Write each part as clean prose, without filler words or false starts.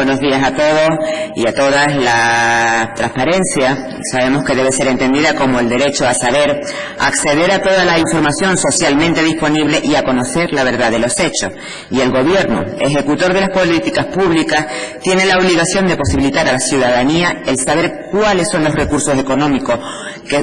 Buenos días a todos y a todas. La transparencia sabemos que debe ser entendida como el derecho a saber, acceder a toda la información socialmente disponible y a conocer la verdad de los hechos. Y el Gobierno, ejecutor de las políticas públicas, tiene la obligación de posibilitar a la ciudadanía el saber cuáles son los recursos económicos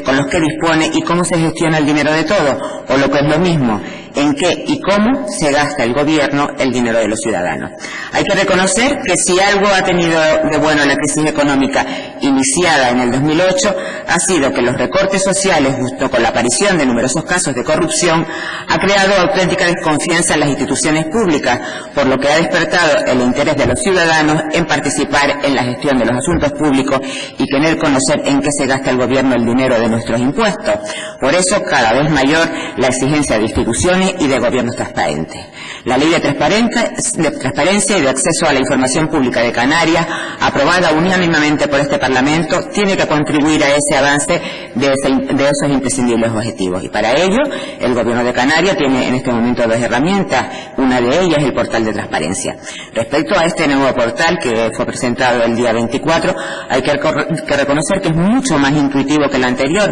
con los que dispone y cómo se gestiona el dinero de todos, o lo que es lo mismo, en qué y cómo se gasta el Gobierno el dinero de los ciudadanos. Hay que reconocer que si algo ha tenido de bueno la crisis económica iniciada en el 2008 ha sido que los recortes sociales, junto con la aparición de numerosos casos de corrupción, ha creado auténtica desconfianza en las instituciones públicas, por lo que ha despertado el interés de los ciudadanos en participar en la gestión de los asuntos públicos y querer conocer en qué se gasta el Gobierno el dinero de nuestros impuestos. Por eso, cada vez mayor la exigencia de instituciones y de gobiernos transparentes. La Ley de Transparencia y de Acceso a la Información Pública de Canarias, aprobada unánimemente por este Parlamento, tiene que contribuir a ese avance de esos imprescindibles objetivos. Y para ello, el Gobierno de Canarias tiene en este momento dos herramientas. Una de ellas es el portal de transparencia. Respecto a este nuevo portal, que fue presentado el día 24, hay que reconocer que es mucho más intuitivo que el anterior.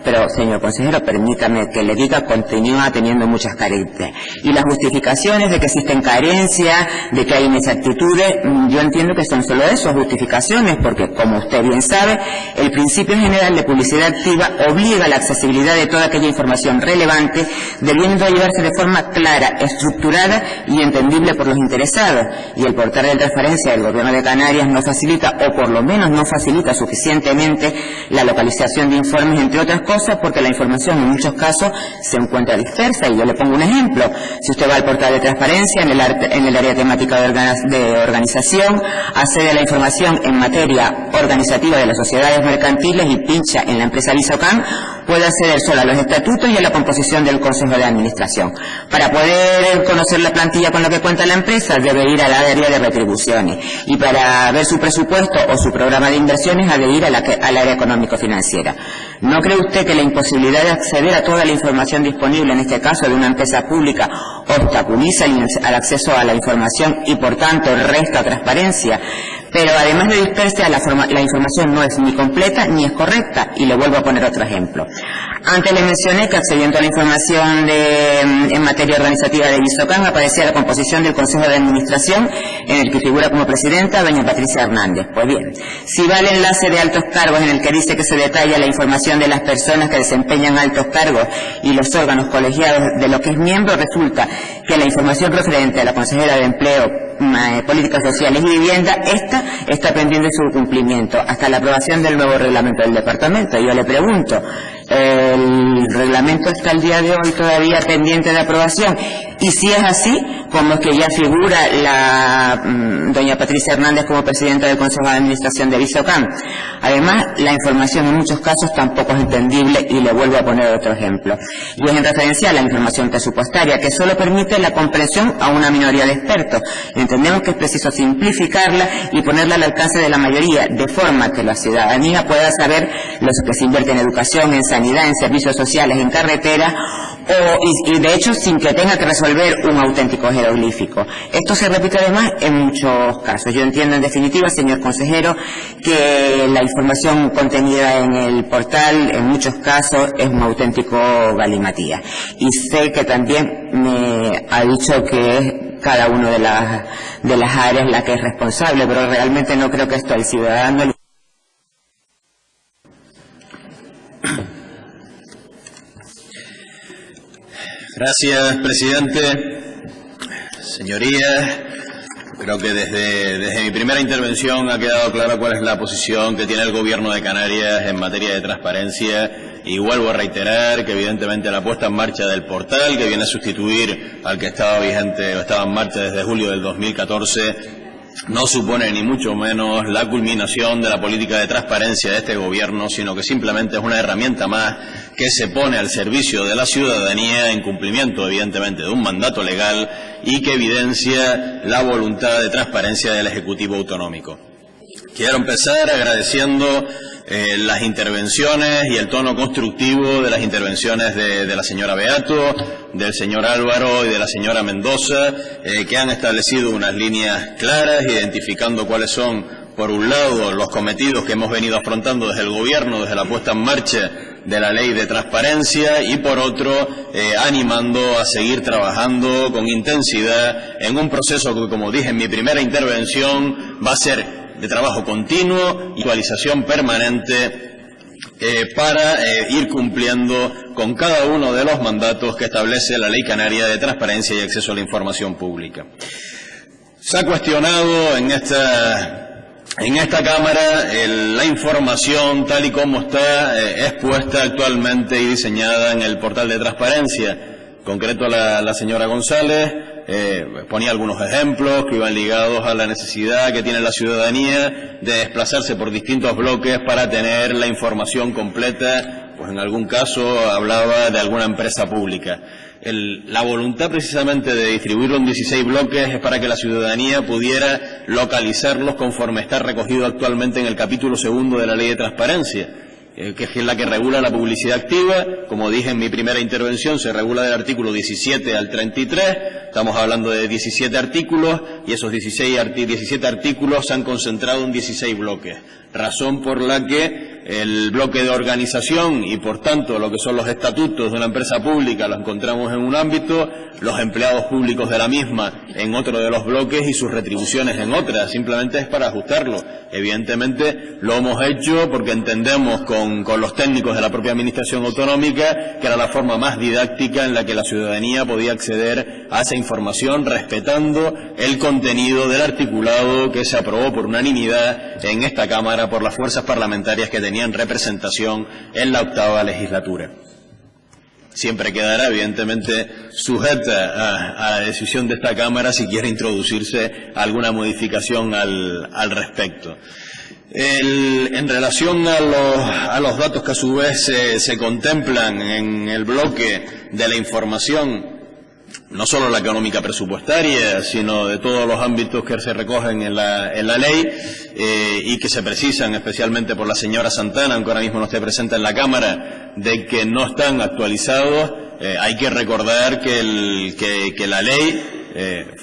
Pero, señor consejero, permítame que le diga, continúa teniendo muchas carencias. Y las justificaciones de que existen carencias, de que hay inexactitudes, yo entiendo que son solo eso, justificaciones, porque, como usted bien sabe, el principio general de publicidad activa obliga a la accesibilidad de toda aquella información relevante, debiendo llevarse de forma clara, estructurada y entendible por los interesados. Y el portal de transparencia del Gobierno de Canarias no facilita, o por lo menos no facilita suficientemente, la localización de informes, entre otras cosas, porque la información en muchos casos se encuentra dispersa. Y yo le pongo un ejemplo. Si usted va al portal de transparencia, en el área temática de organización, accede a la información en materia organizativa de las sociedades mercantiles y pincha en la empresa Visocan, puede acceder solo a los estatutos y a la composición del Consejo de Administración. Para poder conocer la plantilla con la que cuenta la empresa, debe ir al área de retribuciones. Y para ver su presupuesto o su programa de inversiones, ha de ir al área económico-financiera. ¿No cree usted que la imposibilidad de acceder a toda la información disponible, en este caso de una empresa pública, obstaculiza el acceso a la información y, por tanto, resta transparencia? Pero además de dispersa, la información no es ni completa ni es correcta. Y le vuelvo a poner otro ejemplo. Antes le mencioné que, accediendo a la información en materia organizativa de Visocan, aparecía la composición del Consejo de Administración, en el que figura como presidenta doña Patricia Hernández. Pues bien, si va al enlace de altos cargos, en el que dice que se detalla la información de las personas que desempeñan altos cargos y los órganos colegiados de los que es miembro, resulta que la información referente a la consejera de Empleo, Políticas Sociales y Vivienda, esta está pendiente de su cumplimiento hasta la aprobación del nuevo reglamento del departamento. Yo le pregunto, ¿el reglamento está el día de hoy todavía pendiente de aprobación? Y si es así, ¿cómo es que ya figura doña Patricia Hernández como presidenta del Consejo de Administración de Visocan? Además, la información en muchos casos tampoco es entendible, y le vuelvo a poner otro ejemplo. Y es en referencia a la información presupuestaria, que solo permite la comprensión a una minoría de expertos. Entendemos que es preciso simplificarla y ponerla al alcance de la mayoría, de forma que la ciudadanía pueda saber lo que se invierte en educación, en sanidad, en servicios sociales, en carretera, y de hecho sin que tenga que resolver un auténtico jeroglífico. Esto se repite además en muchos casos. Yo entiendo, en definitiva, señor consejero, que la información contenida en el portal en muchos casos es un auténtico galimatías. Y sé que también me ha dicho que es cada una de las áreas la que es responsable, pero realmente no creo que esto al ciudadano... Gracias, presidente. Señorías, creo que desde mi primera intervención ha quedado clara cuál es la posición que tiene el Gobierno de Canarias en materia de transparencia, y vuelvo a reiterar que evidentemente la puesta en marcha del portal, que viene a sustituir al que estaba vigente o estaba en marcha desde julio del 2014, no supone ni mucho menos la culminación de la política de transparencia de este Gobierno, sino que simplemente es una herramienta más que se pone al servicio de la ciudadanía en cumplimiento, evidentemente, de un mandato legal, y que evidencia la voluntad de transparencia del Ejecutivo Autonómico. Quiero empezar agradeciendo las intervenciones y el tono constructivo de las intervenciones de la señora Beato, del señor Álvaro y de la señora Mendoza, que han establecido unas líneas claras, identificando cuáles son, por un lado, los cometidos que hemos venido afrontando desde el Gobierno, desde la puesta en marcha de la Ley de Transparencia, y por otro, animando a seguir trabajando con intensidad en un proceso que, como dije en mi primera intervención, va a ser de trabajo continuo y actualización permanente para ir cumpliendo con cada uno de los mandatos que establece la Ley Canaria de Transparencia y Acceso a la Información Pública. Se ha cuestionado en esta Cámara la información tal y como está expuesta actualmente y diseñada en el portal de transparencia. En concreto, la señora González ponía algunos ejemplos que iban ligados a la necesidad que tiene la ciudadanía de desplazarse por distintos bloques para tener la información completa. Pues en algún caso hablaba de alguna empresa pública. La voluntad precisamente de distribuirlo en 16 bloques es para que la ciudadanía pudiera localizarlos conforme está recogido actualmente en el capítulo 2 de la Ley de Transparencia, que es la que regula la publicidad activa. Como dije en mi primera intervención, se regula del artículo 17 al 33, estamos hablando de 17 artículos, y esos 17 artículos se han concentrado en 16 bloques, razón por la que el bloque de organización y, por tanto, lo que son los estatutos de una empresa pública los encontramos en un ámbito, los empleados públicos de la misma en otro de los bloques y sus retribuciones en otra. Simplemente es para ajustarlo. Evidentemente lo hemos hecho porque entendemos con los técnicos de la propia Administración Autonómica que era la forma más didáctica en la que la ciudadanía podía acceder a esa información, respetando el contenido del articulado que se aprobó por unanimidad en esta Cámara por las fuerzas parlamentarias que tenían representación en la 8ª legislatura. Siempre quedará, evidentemente, sujeta a la decisión de esta Cámara si quiere introducirse alguna modificación al respecto. En relación a los datos que a su vez se contemplan en el bloque de la información, no solo la económica presupuestaria, sino de todos los ámbitos que se recogen en la ley y que se precisan especialmente por la señora Santana, aunque ahora mismo no esté presente en la Cámara, de que no están actualizados. Hay que recordar que la ley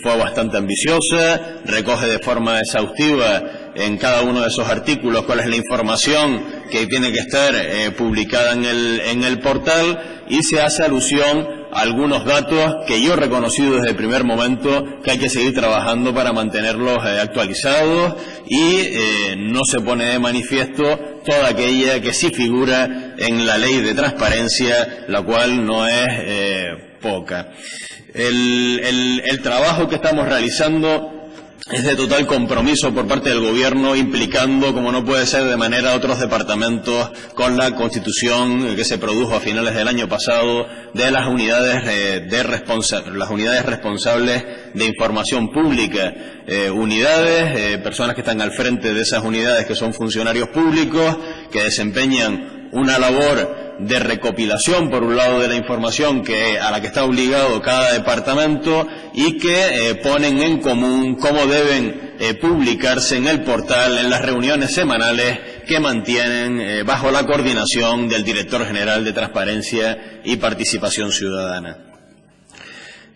fue bastante ambiciosa, recoge de forma exhaustiva en cada uno de esos artículos cuál es la información que tiene que estar publicada en el portal, y se hace alusión a algunos datos que yo he reconocido desde el primer momento que hay que seguir trabajando para mantenerlos actualizados, y no se pone de manifiesto toda aquella que sí figura en la Ley de Transparencia, la cual no es poca. El trabajo que estamos realizando es de total compromiso por parte del Gobierno, implicando, como no puede ser de manera, otros departamentos, con la constitución que se produjo a finales del año pasado de las unidades responsables de información pública. Personas que están al frente de esas unidades, que son funcionarios públicos, que desempeñan una labor de recopilación, por un lado, de la información a la que está obligado cada departamento, y que ponen en común cómo deben publicarse en el portal en las reuniones semanales que mantienen bajo la coordinación del Director General de Transparencia y Participación Ciudadana.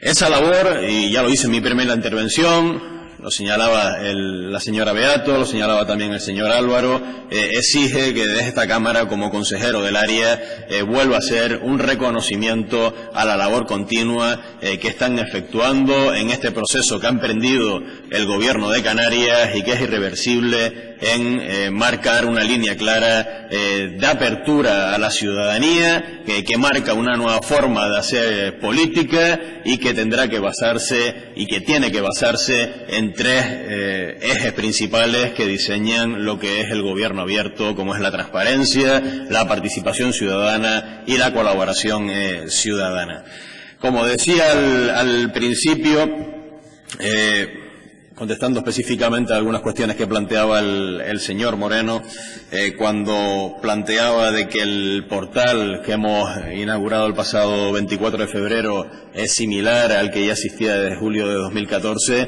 Esa labor, y ya lo hice en mi primera intervención, lo señalaba la señora Beato, lo señalaba también el señor Álvaro, exige que desde esta Cámara, como consejero del área, vuelva a hacer un reconocimiento a la labor continua que están efectuando en este proceso que ha emprendido el Gobierno de Canarias y que es irreversible en marcar una línea clara de apertura a la ciudadanía, que marca una nueva forma de hacer política y que tendrá que basarse y que tiene que basarse en 3 ejes principales que diseñan lo que es el gobierno abierto, como es la transparencia, la participación ciudadana y la colaboración ciudadana. Como decía al principio, contestando específicamente a algunas cuestiones que planteaba el señor Moreno, cuando planteaba de que el portal que hemos inaugurado el pasado 24 de febrero es similar al que ya existía desde julio de 2014,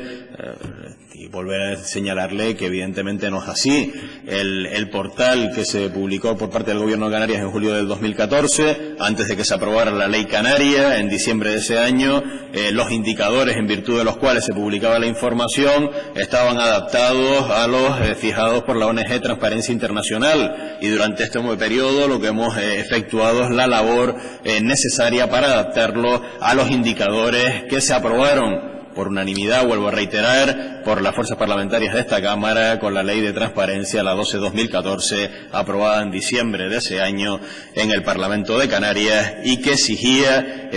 y volver a señalarle que evidentemente no es así. El portal que se publicó por parte del Gobierno de Canarias en julio del 2014, antes de que se aprobara la Ley Canaria, en diciembre de ese año, los indicadores en virtud de los cuales se publicaba la información estaban adaptados a los fijados por la ONG Transparencia Internacional, y durante este periodo lo que hemos efectuado es la labor necesaria para adaptarlo a los indicadores que se aprobaron por unanimidad, vuelvo a reiterar, por las fuerzas parlamentarias de esta Cámara con la Ley de Transparencia, la 12/2014, aprobada en diciembre de ese año en el Parlamento de Canarias, y que exigía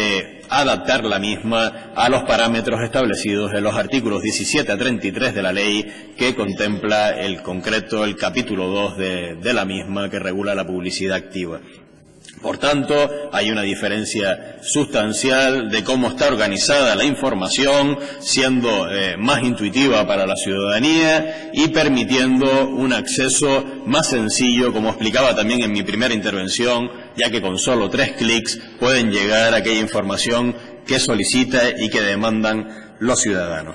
adaptar la misma a los parámetros establecidos en los artículos 17 a 33 de la ley, que contempla el capítulo 2 de la misma, que regula la publicidad activa. Por tanto, hay una diferencia sustancial de cómo está organizada la información, siendo más intuitiva para la ciudadanía y permitiendo un acceso más sencillo, como explicaba también en mi primera intervención, ya que con solo 3 clics pueden llegar a aquella información que solicita y que demandan los ciudadanos.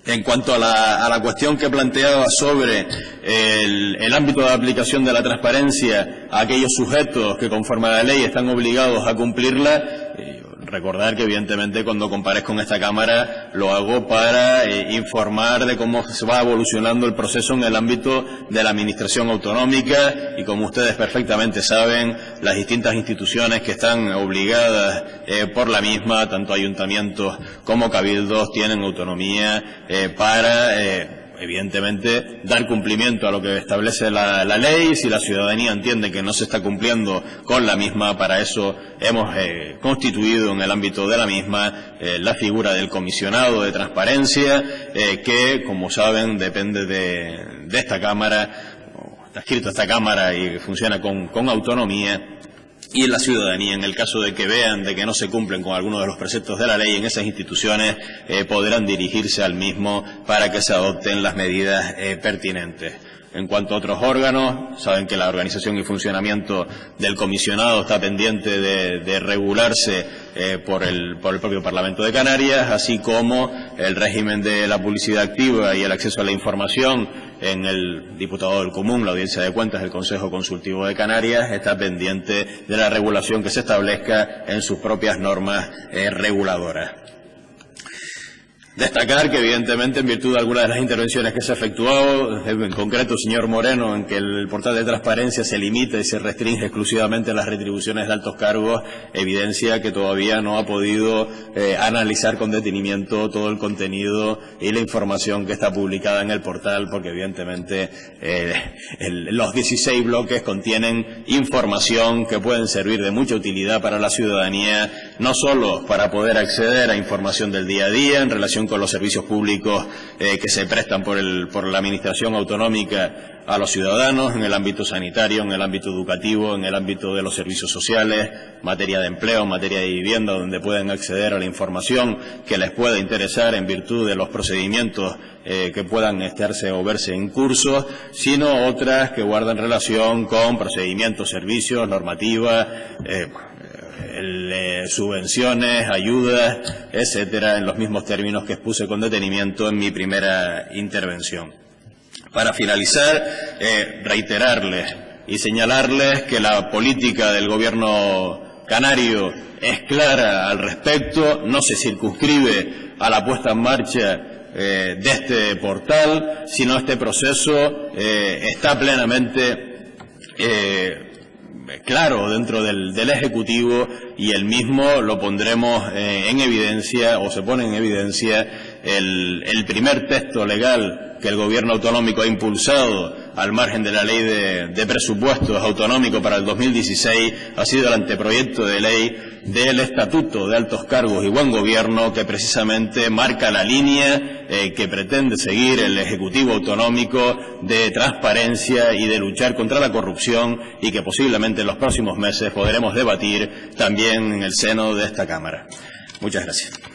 En cuanto a la cuestión que planteaba sobre el ámbito de aplicación de la transparencia a aquellos sujetos que conforme a la ley están obligados a cumplirla, recordar que evidentemente cuando comparezco en esta Cámara lo hago para informar de cómo se va evolucionando el proceso en el ámbito de la administración autonómica, y como ustedes perfectamente saben, las distintas instituciones que están obligadas por la misma, tanto ayuntamientos como cabildos, tienen autonomía para evidentemente dar cumplimiento a lo que establece la ley. Si la ciudadanía entiende que no se está cumpliendo con la misma, para eso hemos constituido en el ámbito de la misma la figura del comisionado de transparencia, que, como saben, depende de esta Cámara, está adscrito a esta Cámara y funciona con autonomía. Y la ciudadanía, en el caso de que vean de que no se cumplen con algunos de los preceptos de la ley en esas instituciones, podrán dirigirse al mismo para que se adopten las medidas pertinentes. En cuanto a otros órganos, saben que la organización y funcionamiento del comisionado está pendiente de regularse por el propio Parlamento de Canarias, así como el régimen de la publicidad activa y el acceso a la información en el Diputado del Común, la Audiencia de Cuentas del Consejo Consultivo de Canarias, está pendiente de la regulación que se establezca en sus propias normas reguladoras. Destacar que, evidentemente, en virtud de algunas de las intervenciones que se ha efectuado, en concreto, señor Moreno, en que el portal de transparencia se limita y se restringe exclusivamente a las retribuciones de altos cargos, evidencia que todavía no ha podido analizar con detenimiento todo el contenido y la información que está publicada en el portal, porque, evidentemente, los 16 bloques contienen información que pueden servir de mucha utilidad para la ciudadanía, no solo para poder acceder a información del día a día en relación con los servicios públicos que se prestan por la Administración Autonómica a los ciudadanos, en el ámbito sanitario, en el ámbito educativo, en el ámbito de los servicios sociales, materia de empleo, materia de vivienda, donde pueden acceder a la información que les pueda interesar en virtud de los procedimientos que puedan estarse o verse en curso, sino otras que guardan relación con procedimientos, servicios, normativa, subvenciones, ayudas, etcétera, en los mismos términos que expuse con detenimiento en mi primera intervención. Para finalizar, reiterarles y señalarles que la política del Gobierno canario es clara al respecto, no se circunscribe a la puesta en marcha de este portal, sino este proceso está plenamente claro dentro del Ejecutivo, y el mismo lo pondremos en evidencia, o se pone en evidencia, el primer texto legal que el Gobierno autonómico ha impulsado al margen de la Ley de Presupuestos Autonómicos para el 2016, ha sido el anteproyecto de ley del Estatuto de Altos Cargos y Buen Gobierno, que precisamente marca la línea que pretende seguir el Ejecutivo Autonómico de transparencia y de luchar contra la corrupción, y que posiblemente en los próximos meses podremos debatir también en el seno de esta Cámara. Muchas gracias.